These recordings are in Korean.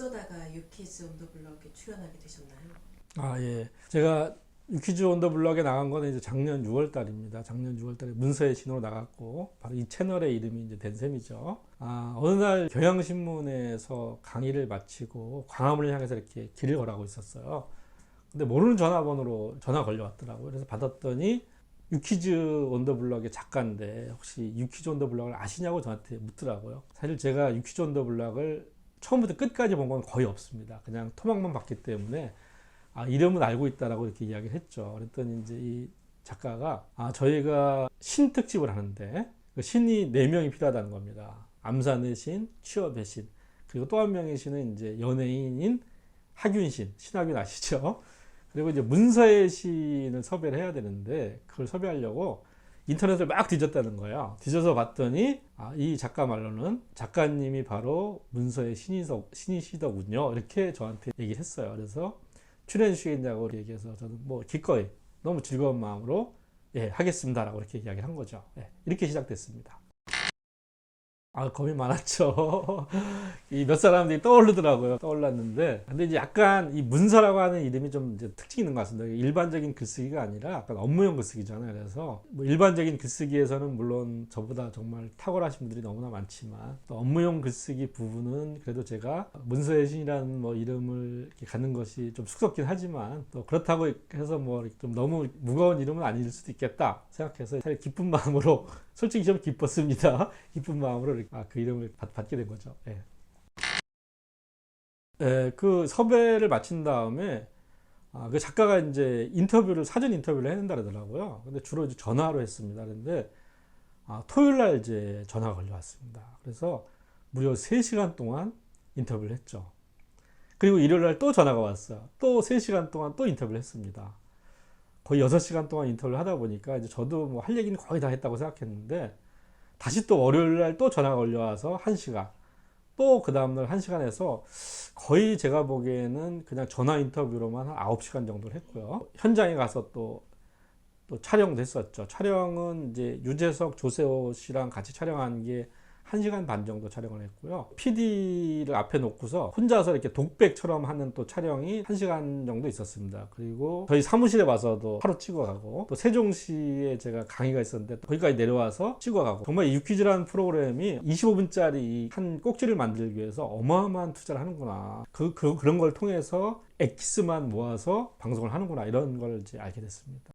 어쩌다가 유키즈 온 더 블럭에 출연하게 되셨나요? 아, 예. 제가 유퀴즈 온 더 블럭에 나간 거는 이제 작년 6월 달입니다. 작년 6월 달에 문서의 신호로 나갔고, 바로 이 채널의 이름이 이제 된 셈이죠. 어느 날 경향신문에서 강의를 마치고 광화문을 향해서 이렇게 길을 걸어가고 있었어요. 근데 모르는 전화번호로 전화 걸려왔더라고요. 그래서 받았더니 유퀴즈 온 더 블럭의 작가인데 혹시 유퀴즈 온 더 블럭을 아시냐고 저한테 묻더라고요. 사실 제가 유퀴즈 온 더 블럭을 처음부터 끝까지 본 건 거의 없습니다. 그냥 토막만 봤기 때문에 이름은 알고 있다라고 이렇게 이야기를 했죠. 그랬더니 이제 이 작가가 저희가 신 특집을 하는데 그 신이 4명이 필요하다는 겁니다. 암산의 신, 취업의 신, 그리고 또 한 명의 신은 이제 연예인인 하균신, 신하균 아시죠? 그리고 이제 문서의 신을 섭외를 해야 되는데 그걸 섭외하려고 인터넷을 막 뒤졌다는 거예요. 뒤져서 봤더니 이 작가 말로는 작가님이 바로 문서의 신이시더군요. 이렇게 저한테 얘기를 했어요. 그래서 출연 주시겠냐고 얘기해서 저는 뭐 기꺼이 너무 즐거운 마음으로 하겠습니다라고 이렇게 이야기를 한 거죠. 이렇게 시작됐습니다. 겁이 많았죠. 이 몇 사람들이 떠오르더라고요. 떠올랐는데, 근데 이제 약간 이 문서라고 하는 이름이 좀 이제 특징이 있는 것 같습니다. 일반적인 글쓰기가 아니라 약간 업무용 글쓰기잖아요. 그래서 뭐 일반적인 글쓰기에서는 물론 저보다 정말 탁월하신 분들이 너무나 많지만, 또 업무용 글쓰기 부분은 그래도 제가 문서의 신이라는 뭐 이름을 이렇게 갖는 것이 좀 쑥스럽긴 하지만, 또 그렇다고 해서 뭐 좀 너무 무거운 이름은 아닐 수도 있겠다 생각해서 사실 기쁜 마음으로 솔직히 좀 기뻤습니다. 기쁜 마음으로 그 이름을 받게 된 거죠. 그 섭외를 마친 다음에 그 작가가 이제 사전 인터뷰를 해야 된다 그러더라고요. 근데 주로 이제 전화로 했습니다. 그런데 토요일 날 이제 전화가 걸려왔습니다. 그래서 무려 3시간 동안 인터뷰를 했죠. 그리고 일요일 날 또 전화가 왔어요. 또 3시간 동안 또 인터뷰를 했습니다. 거의 6시간 동안 인터뷰를 하다 보니까 이제 저도 뭐 할 얘기는 거의 다 했다고 생각했는데 다시 또 월요일 날 또 전화가 걸려와서 1시간, 또 그 다음날 1시간 해서 거의 제가 보기에는 그냥 전화 인터뷰로만 한 9시간 정도를 했고요. 현장에 가서 또 촬영도 했었죠. 촬영은 이제 유재석, 조세호 씨랑 같이 촬영한 게 1시간 반 정도 촬영을 했고요. PD를 앞에 놓고서 혼자서 이렇게 독백처럼 하는 또 촬영이 1시간 정도 있었습니다. 그리고 저희 사무실에 와서도 하루 찍어가고, 또 세종시에 제가 강의가 있었는데 거기까지 내려와서 찍어가고, 정말 이 유퀴즈라는 프로그램이 25분짜리 한 꼭지를 만들기 위해서 어마어마한 투자를 하는구나. 그런 걸 통해서 엑기스만 모아서 방송을 하는구나. 이런 걸 이제 알게 됐습니다.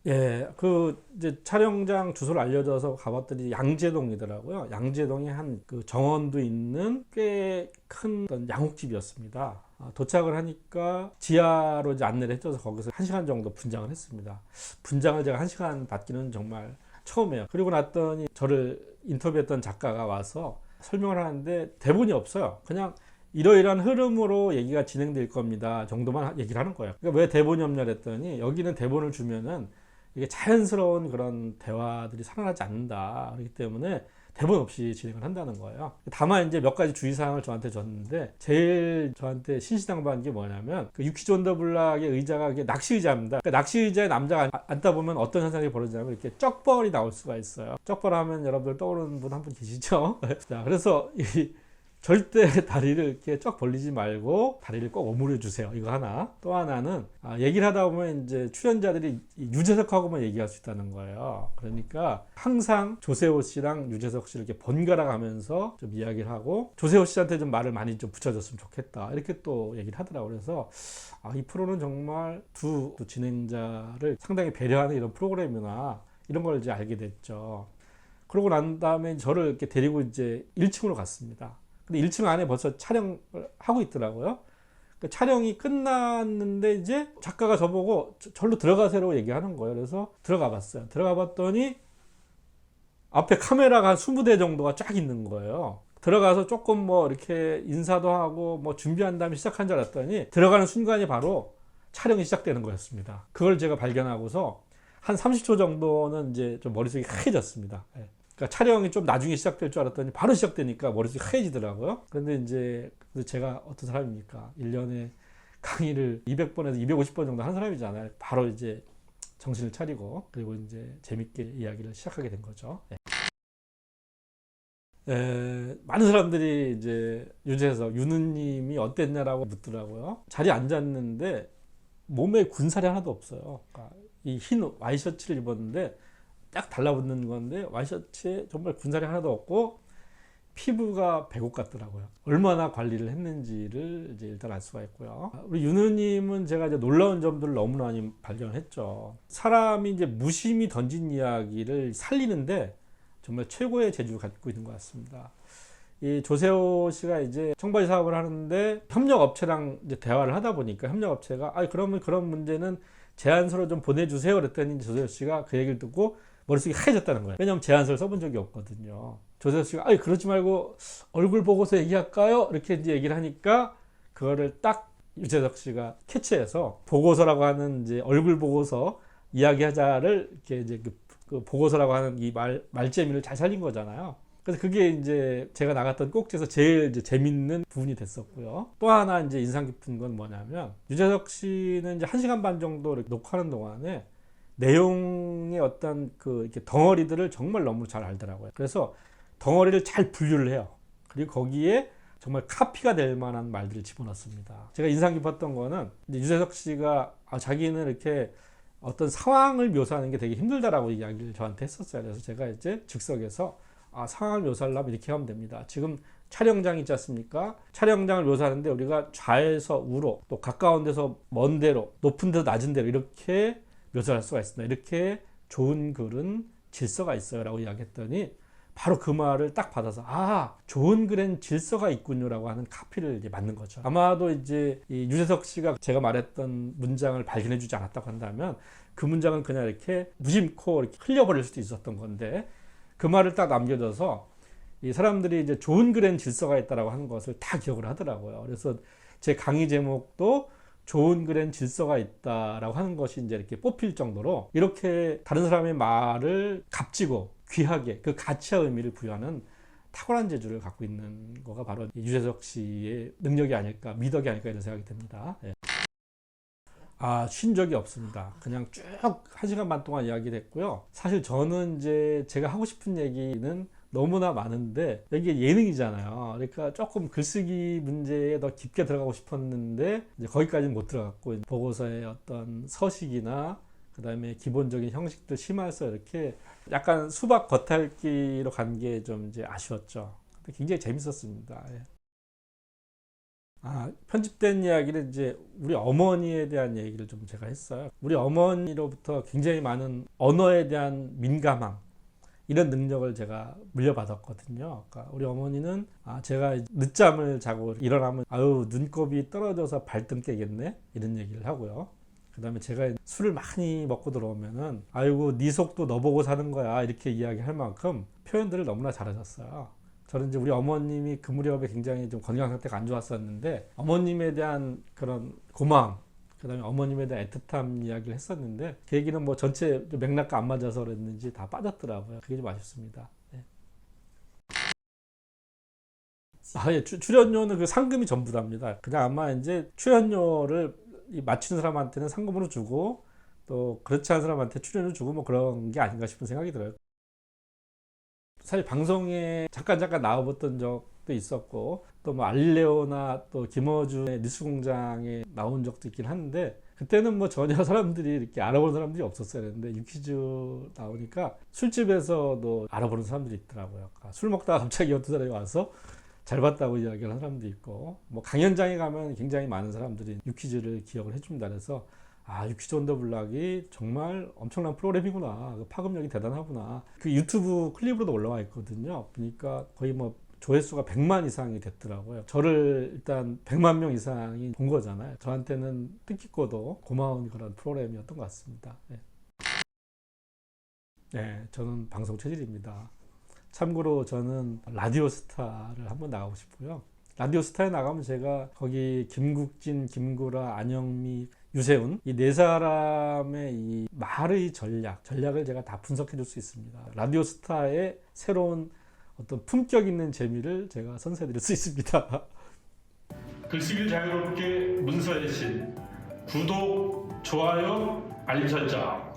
이제 촬영장 주소를 알려줘서 가봤더니 양재동이더라고요. 양재동에 한 그 정원도 있는 꽤 큰 양옥집이었습니다. 도착을 하니까 지하로 이제 안내를 해줘서 거기서 1시간 정도 분장을 했습니다. 분장을 제가 1시간 받기는 정말 처음이에요. 그리고 났더니 저를 인터뷰했던 작가가 와서 설명을 하는데 대본이 없어요. 그냥 이러이러한 흐름으로 얘기가 진행될 겁니다 정도만 얘기를 하는 거예요. 그러니까 왜 대본이 없냐 그랬더니 여기는 대본을 주면은 이게 자연스러운 그런 대화들이 살아나지 않는다. 그렇기 때문에 대본 없이 진행을 한다는 거예요. 다만 이제 몇 가지 주의사항을 저한테 줬는데 제일 저한테 신신당부한 게 뭐냐면 그 유퀴즈 온 더 블락의 의자가 낚시 의자입니다. 그러니까 낚시 의자에 남자가 앉다 보면 어떤 현상이 벌어지냐면 이렇게 쩍벌이 나올 수가 있어요. 쩍벌 하면 여러분들 떠오르는 분 한 분 계시죠? 자, 그래서 절대 다리를 이렇게 쫙 벌리지 말고 다리를 꼭 오므려 주세요. 이거 하나. 또 하나는 얘기를 하다 보면 이제 출연자들이 유재석하고만 얘기할 수 있다는 거예요. 그러니까 항상 조세호 씨랑 유재석 씨를 이렇게 번갈아 가면서 좀 이야기를 하고 조세호 씨한테 좀 말을 많이 좀 붙여줬으면 좋겠다. 이렇게 또 얘기를 하더라고요. 그래서 이 프로는 정말 두 진행자를 상당히 배려하는 이런 프로그램이나 이런 걸 이제 알게 됐죠. 그러고 난 다음에 저를 이렇게 데리고 이제 1층으로 갔습니다. 근데 1층 안에 벌써 촬영을 하고 있더라고요. 그 촬영이 끝났는데 이제 작가가 저보고 절로 들어가세요 얘기하는 거예요. 그래서 들어가 봤어요. 들어가 봤더니 앞에 카메라가 한 20대 정도가 쫙 있는 거예요. 들어가서 조금 뭐 이렇게 인사도 하고 뭐 준비한 다음에 시작한 줄 알았더니 들어가는 순간이 바로 촬영이 시작되는 거였습니다. 그걸 제가 발견하고서 한 30초 정도는 이제 좀 머릿속이 하얘졌습니다. 그러니까 촬영이 좀 나중에 시작될 줄 알았더니 바로 시작되니까 머릿속이 하얘지더라고요. 그런데 이제 제가 어떤 사람입니까? 1년에 강의를 200번에서 250번 정도 한 사람이잖아요. 바로 이제 정신을 차리고 그리고 이제 재밌게 이야기를 시작하게 된 거죠. 많은 사람들이 이제 유재석, 윤우님이 어땠냐라고 묻더라고요. 자리에 앉았는데 몸에 군살이 하나도 없어요. 그러니까 이 흰 와이셔츠를 입었는데 딱 달라붙는 건데 와이셔츠에 정말 군살이 하나도 없고 피부가 백옥 같더라고요. 얼마나 관리를 했는지를 이제 일단 알 수가 있고요. 우리 윤우님은 제가 이제 놀라운 점들을 너무나 많이 발견했죠. 사람이 이제 무심히 던진 이야기를 살리는데 정말 최고의 재주를 갖고 있는 것 같습니다. 이 조세호 씨가 이제 청바지 사업을 하는데 협력업체랑 이제 대화를 하다 보니까 협력업체가 그러면 그런 문제는 제안서로 좀 보내주세요 그랬더니 조세호 씨가 그 얘기를 듣고 머릿속이 하얘졌다는 거예요. 왜냐하면 제안서를 써본 적이 없거든요. 조세호 씨가 그러지 말고 얼굴 보고서 얘기할까요? 이렇게 이제 얘기를 하니까 그거를 딱 유재석 씨가 캐치해서 보고서라고 하는 이제 얼굴 보고서 이야기하자를 이렇게 이제 그 보고서라고 하는 이 말재미를 잘 살린 거잖아요. 그래서 그게 이제 제가 나갔던 꼭지에서 제일 이제 재밌는 부분이 됐었고요. 또 하나 이제 인상 깊은 건 뭐냐면 유재석 씨는 이제 1시간 반 정도 이렇게 녹화하는 동안에 내용의 어떤 그 이렇게 덩어리들을 정말 너무 잘 알더라고요. 그래서 덩어리를 잘 분류를 해요. 그리고 거기에 정말 카피가 될 만한 말들을 집어넣습니다. 제가 인상 깊었던 거는 이제 유재석 씨가 자기는 이렇게 어떤 상황을 묘사하는 게 되게 힘들다라고 이야기를 저한테 했었어요. 그래서 제가 이제 즉석에서 상황을 묘사하려면 이렇게 하면 됩니다. 지금 촬영장이 있지 않습니까? 촬영장을 묘사하는데 우리가 좌에서 우로 또 가까운 데서 먼 데로 높은 데서 낮은 데로 이렇게 묘사할 수가 있습니다. 이렇게 좋은 글은 질서가 있어요 라고 이야기했더니 바로 그 말을 딱 받아서 좋은 글엔 질서가 있군요 라고 하는 카피를 이제 맞는 거죠. 아마도 이제 이 유재석 씨가 제가 말했던 문장을 발견해 주지 않았다고 한다면 그 문장은 그냥 이렇게 무심코 이렇게 흘려버릴 수도 있었던 건데 그 말을 딱 남겨줘서 이 사람들이 이제 좋은 글엔 질서가 있다라고 하는 것을 다 기억을 하더라고요. 그래서 제 강의 제목도 좋은 글엔 질서가 있다라고 하는 것이 이제 이렇게 뽑힐 정도로 이렇게 다른 사람의 말을 값지고 귀하게 그 가치와 의미를 부여하는 탁월한 재주를 갖고 있는 거가 바로 유재석 씨의 능력이 아닐까, 미덕이 아닐까 이런 생각이 듭니다. 쉰 적이 없습니다. 그냥 쭉 1시간 반 동안 이야기를 했고요. 사실 저는 이제 제가 하고 싶은 얘기는 너무나 많은데 이게 예능이잖아요. 그러니까 조금 글쓰기 문제에 더 깊게 들어가고 싶었는데 이제 거기까지는 못 들어갔고 보고서의 어떤 서식이나 그 다음에 기본적인 형식들 심화해서 이렇게 약간 수박 겉핥기로 간 게 좀 이제 아쉬웠죠. 근데 굉장히 재밌었습니다. 편집된 이야기는 이제 우리 어머니에 대한 얘기를 좀 제가 했어요. 우리 어머니로부터 굉장히 많은 언어에 대한 민감함 이런 능력을 제가 물려받았거든요. 그러니까 우리 어머니는 제가 늦잠을 자고 일어나면 눈곱이 떨어져서 발등 깨겠네 이런 얘기를 하고요. 그 다음에 제가 술을 많이 먹고 들어오면은 아이고 네 속도 너 보고 사는 거야 이렇게 이야기할 만큼 표현들을 너무나 잘하셨어요. 저는 이제 우리 어머님이 그 무렵에 굉장히 좀 건강 상태가 안 좋았었는데 어머님에 대한 그런 고마움 그 다음에 어머님에 대한 애틋함 이야기를 했었는데 그 얘기는 뭐 전체 맥락과 안 맞아서 그랬는지 다 빠졌더라고요. 그게 좀 아쉽습니다. 출연료는 그 상금이 전부답니다. 그냥 아마 이제 출연료를 맞추는 사람한테는 상금으로 주고 또 그렇지 않은 사람한테 출연료 주고 뭐 그런 게 아닌가 싶은 생각이 들어요. 사실 방송에 잠깐 나와봤던 적도 있었고 또 뭐 알릴레오나 또 김어준의 뉴스공장에 나온 적도 있긴 한데 그때는 뭐 전혀 사람들이 이렇게 알아보는 사람들이 없었어요. 그런데 유퀴즈 나오니까 술집에서도 알아보는 사람들이 있더라고요. 그러니까 술 먹다가 갑자기 어떤 사람이 와서 잘 봤다고 이야기를 하는 사람도 있고 뭐 강연장에 가면 굉장히 많은 사람들이 유퀴즈를 기억을 해줍니다. 그래서 유퀴즈 온 더 블락이 정말 엄청난 프로그램이구나. 그 파급력이 대단하구나. 그 유튜브 클립으로도 올라와 있거든요. 보니까 거의 뭐 조회수가 100만 이상이 됐더라고요. 저를 일단 100만 명 이상이 본 거잖아요. 저한테는 뜻깊고도 고마운 그런 프로그램이었던 것 같습니다. 저는 방송 체질입니다. 참고로 저는 라디오스타를 한번 나가고 싶고요. 라디오스타에 나가면 제가 거기 김국진, 김구라, 안영미, 유세훈 이 네 사람의 이 말의 전략을 제가 다 분석해 줄 수 있습니다. 라디오스타의 새로운 어떤 품격 있는 재미를 제가 선사해 드릴 수 있습니다. 글쓰기를 자유롭게 문서의 신 구독, 좋아요, 알림 설정